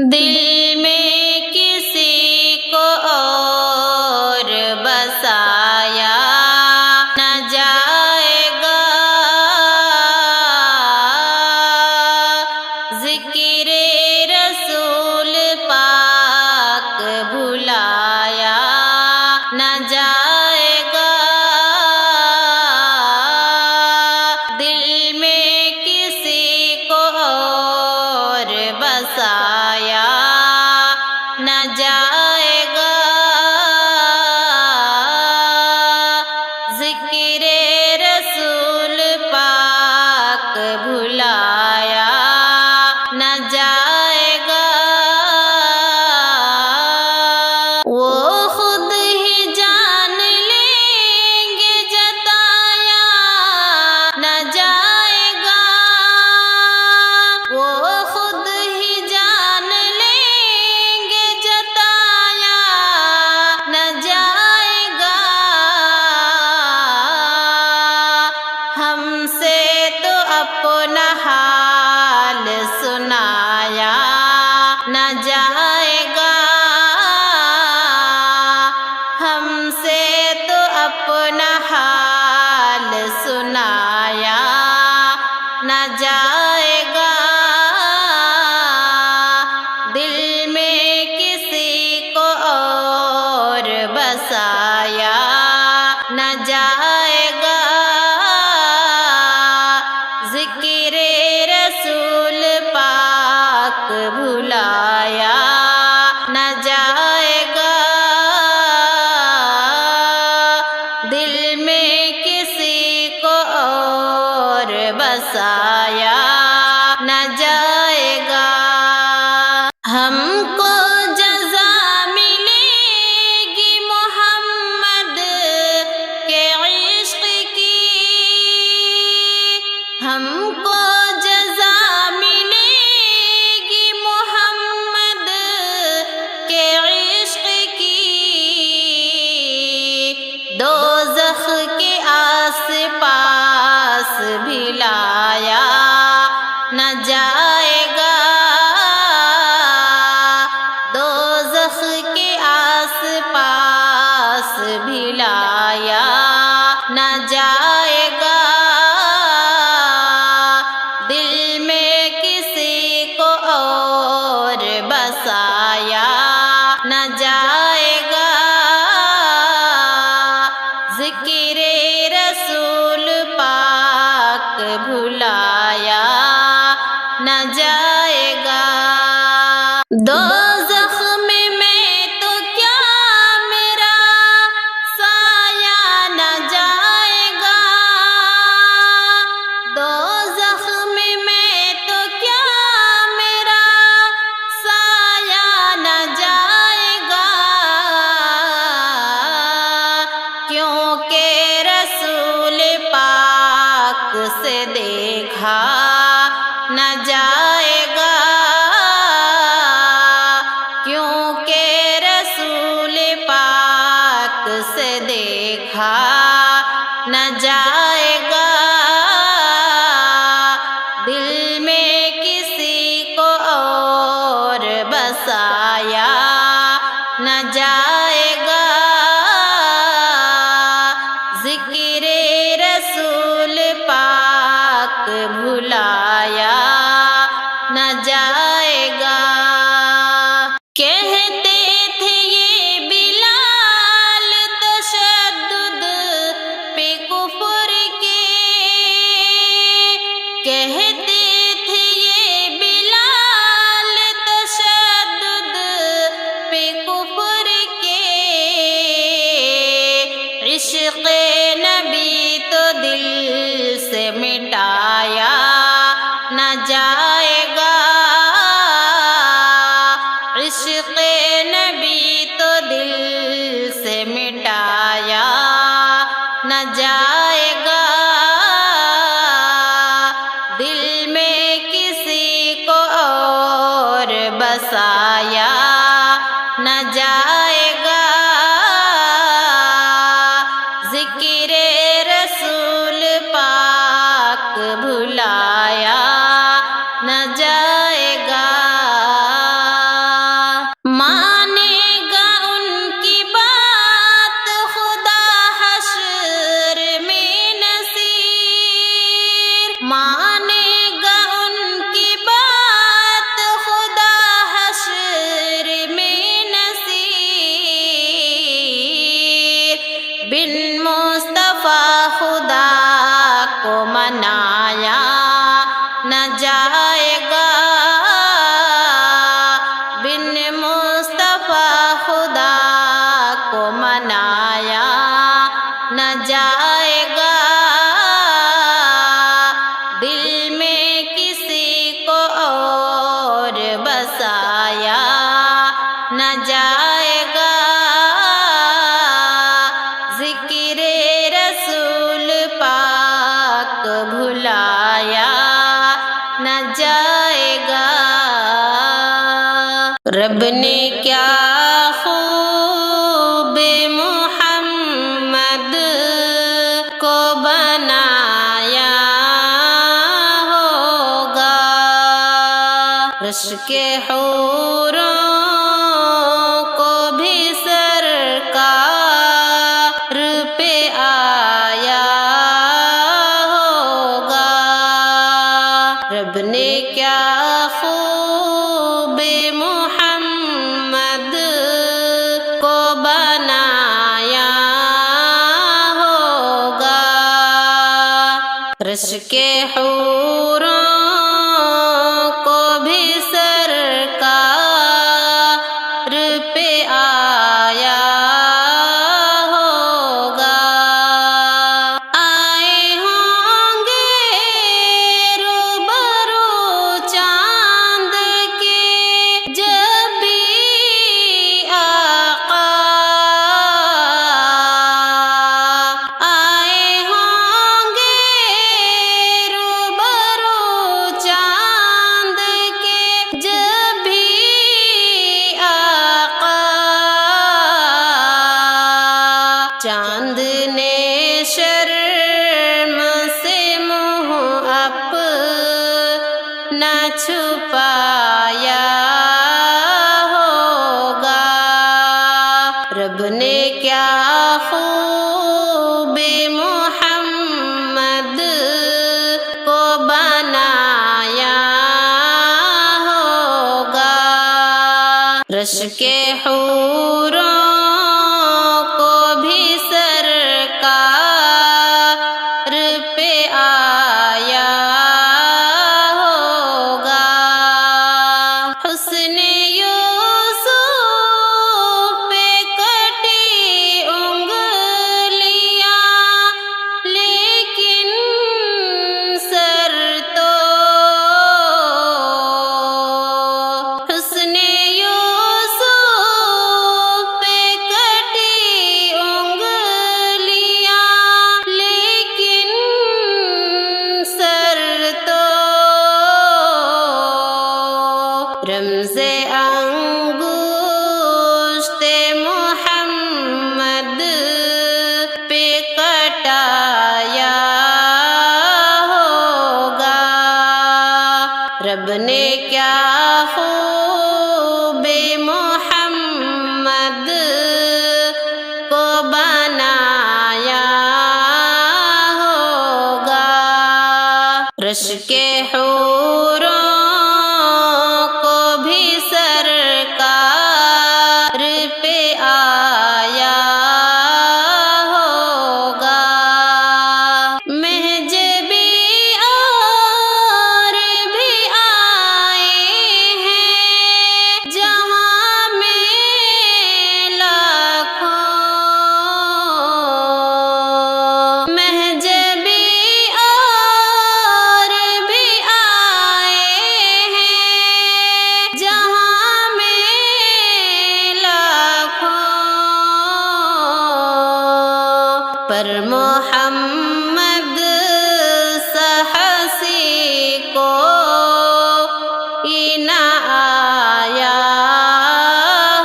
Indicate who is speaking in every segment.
Speaker 1: دل میں کسی کو اور بسایا نہ جائے گا، ذکر رسول پاک بھلایا نہ جائے گا، دل میں کسی کو اور بسایا نہ جائے گا، ذکر رسول پاک بھلایا نہ جائے گا، وہ خود ہی جان لیں گے جتایا نہ جائے گا، وہ خود ہی جان لیں گے جتایا نہ جائے گا، ہم سے تو اپنا حال سنایا نہ جائے گا، ہم سے تو اپنا حال سنایا نہ جائے گا، دل میں کسی کو اور بسایا نہ جائے گا، ذکر رسول پاک بھلایا نہ جائے گا، دل میں کسی کو اور بسایا نہ جائے گا، ہم کو جزا ملے گی محمد کے عشق کی، ہم کو جزا ملے گی محمد کے عشق کی، دوزخ کے آس پاس بھی لایا نہ جائے گا، دوزخ کے آس پاس بھی لایا نہ جائے گا، دل میں کسی کو اور بسایا نہ جائے گا، ذکر رسول پاک بھلایا نہ جائے گا، دوزخ میں تو کیا میرا سایہ نہ جائے گا، دوزخ میں تو کیا میرا سایہ نہ جائے گا، کیونکہ رسول پاک سے دیکھا نہ جائے گا، کیونکہ رسول پاک سے دیکھا نہ جائے گا، دل میں کسی کو اور بسایا نہ جائے گا، ذکر رسول پاک بھلایا نہ جائے گا، کہتے تھے یہ بلال تشدد پہ کفر کے، کہتے تھے یہ بلال تشدد پہ کفر کے، عشق نبی تو دل سے مٹایا نہ جائے گا، عشق نبی تو دل سے مٹایا نہ جائے گا، دل میں کسی کو اور بسایا نہ جائے گا، ذکر رسول پاک بھلایا نہ جائے گا۔ بھلایا نہ جائے گا، ذکر رسول پاک بھلایا نہ جائے گا۔ رب نے کیا خوب محمد کو بنایا ہوگا، رش کے حوروں کو بھی سرکار پہ آیا ہوگا۔ رب نے کیا خوب محمد کو بنایا ہوگا، رش کے حوروں کو بھی سرکار پہ آیا ہوگا۔ آئے ہوں گے روبرو چاند کے جب بھی آقا، آئے ہوں گے روبرو چاند کے جب بھی آقا، چاند نے شرم سے منہ اپنا چھپایا ہوگا، رب نے کیا خوب محمد کو بنایا ہوگا، رش کے حوروں کو بھی سرکار پہ آیا ہوگا۔ حسن یوسف پہ کٹی انگلیاں، لیکن سر تو حسن یوسف پہ کٹی انگلیاں، لیکن سر تو رمز انگشت محمد پہ کٹایا ہوگا، رب نے کیا خوب محمد کو بنایا ہوگا، رش کے حوروں کو بھی سرکار پہ آیا ہوگا۔ محجبی اور بھی آئے ہیں جہاں میں لاکھوں، محجبی اور بھی آئے ہیں جہاں میں لاکھوں، پر محمد سا حسین کو ہی نہ آیا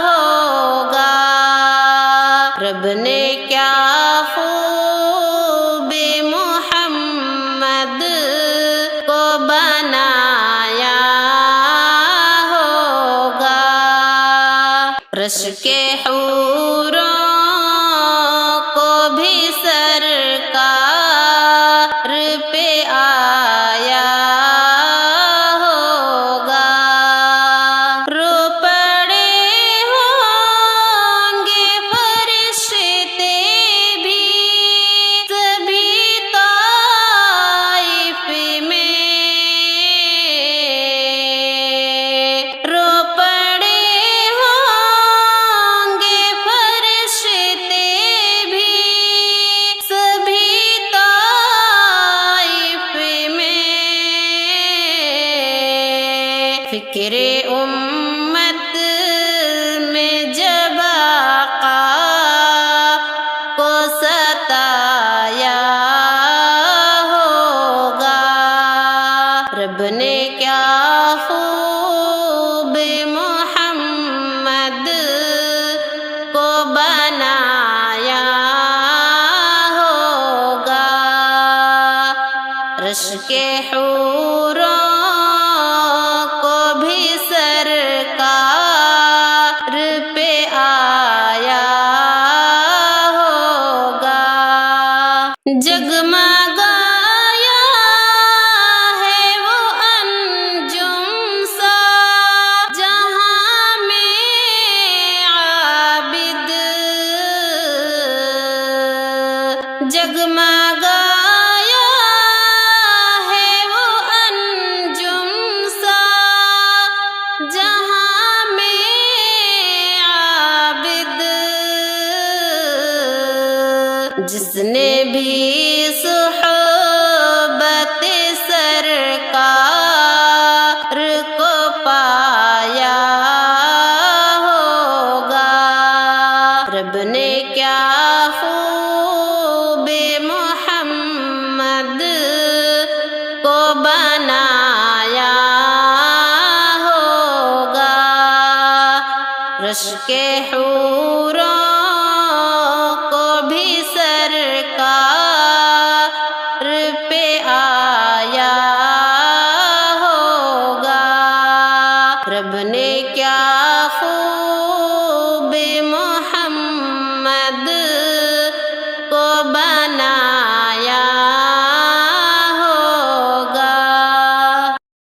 Speaker 1: ہوگا، رب نے کیا خوب محمد کو بنایا ہوگا، رش کے حوروں کو بھی سرکار پہ آیا ہوگا۔ رو پڑے ہوں گے فرشتے بھی سبھی طائف میں، رو پڑے ہوں گے فرشتے بھی سبھی طائف میں، فکر امت جگمگایا ہے وہ انجم سا جہاں میں عابد، جس نے بھی صحبت سرکار کو پایا ہوگا، رب نے کیا خوب محمد کو بنایا ہوگا، رشک